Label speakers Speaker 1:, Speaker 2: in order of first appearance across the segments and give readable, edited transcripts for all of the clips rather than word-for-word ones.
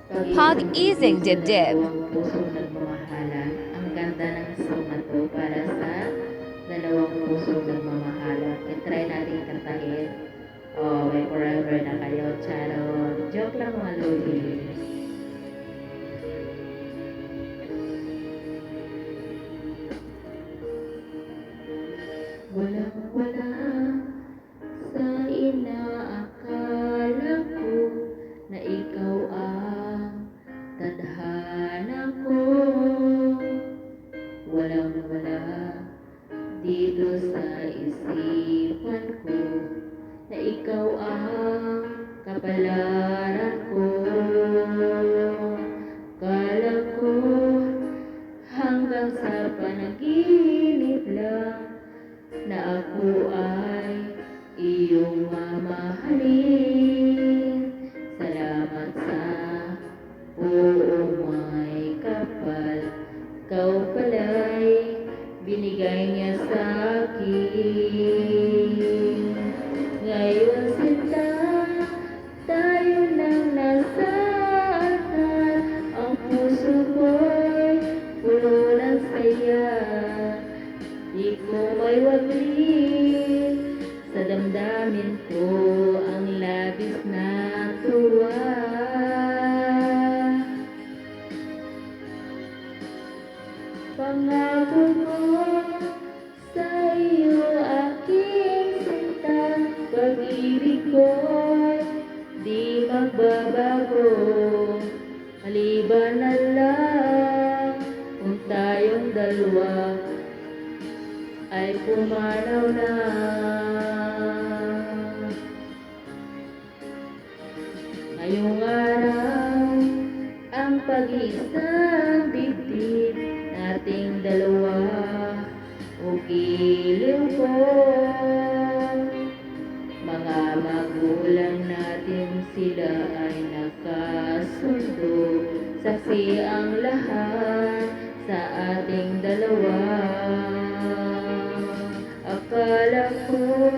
Speaker 1: Pag-ising dibdib.
Speaker 2: dalawang pusong nagmamahalan. Ang ganda ng song na to para sa dalawang pusong nagmamahalan. I-try natin kantahin. Oh, may forever na kayo. Charot. Joke lang mga lodi. Walang-wala sa inaakala ko na ikaw ang tadhana ko. Walang-wala dito sa isipan ko na ikaw ang kapalaran ko. Kala ko hanggang sa panaginip lang na ako ay iyong mamahalin. Salamat sa buong may kapal, ikaw pala'y binigay niya sa akin. Ngayon sinta, tayo nang nasa altar, ang puso ko'y puno ng saya. Di ko may waglit sa damdamin ko ang labis na tuwa. Pangako ko sa iyo aking sinta, pag-ibig ko'y di magbabago. Maliban na lang kung tayong dalawa ay pumanaw na. Ngayong araw, ang pag-iisang dibdib nating dalawa o giliw ko. Mga magulang natin sila ay nakasundo, saksi ang lahat sa ating dalawa. Akala ko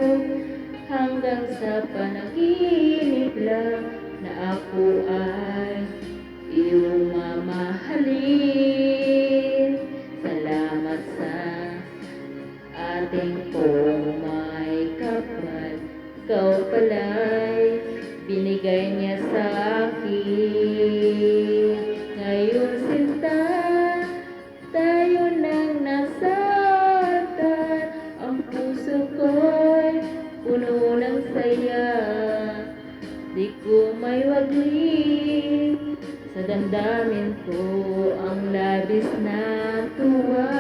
Speaker 2: hanggang sa panaginip lang na ako ay iyong mamahalin. Salamat sa ating pong may kapal, ikaw pala'y binigay niya sa akin. Ngayon sinta, tayo nang nasa altar, ang puso ko'y puno ng saya. Di ko may waglit sa damdamin ko ang labis na tuwa.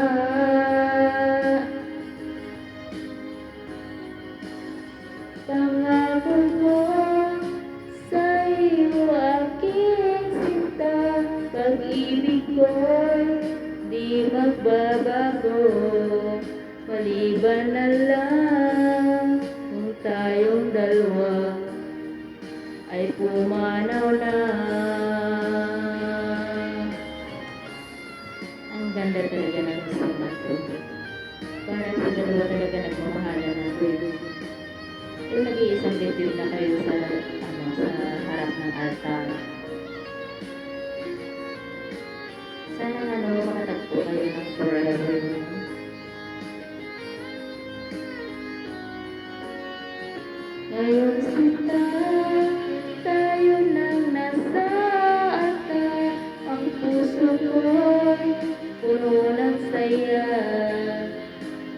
Speaker 2: Pangako ko sa iyo aking sinta, pag-ibig ko'y di magbabago. Maliban na lang kung tayong dalawa ay pumanaw na. Ang ganda talaga ng isang nato. Para sa dalawa talaga nagmamahalan natin. Kung nag-iisang dibdib na kayo sa, sa harap ng altar, sana makatagpo kayo ng forever. Ngayon sinta, tayo nang nasa altar, ang puso ko'y puno ng saya.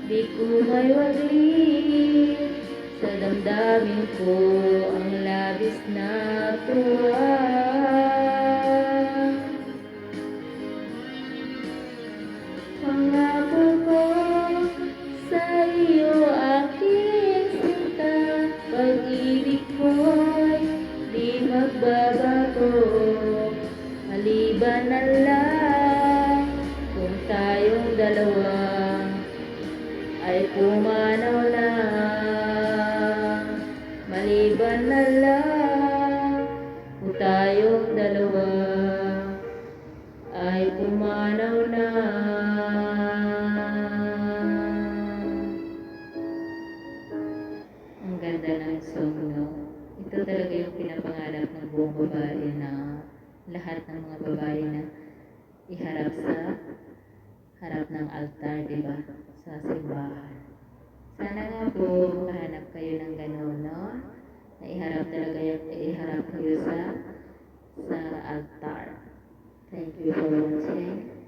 Speaker 2: Di ko may waglit sa damdamin ko ang labis na tuwa. Pangako ko sa iyo aking sinta, pag-ibig ko'y di magbabago. Maliban na lang kung tayong dalawa ay pumanaw na. Maliban na lang kung tayong dalawa ay pumanaw na. Ang ganda ng song, no? Ito talaga yung pinapangarap ng buong babae na lahat ng mga babae na iharap sa harap ng altar, di ba? Sa simbahan. Sana nga po makahanap kayo ng gano'n, no? Na iharap kayo sa altar. Thank you for watching.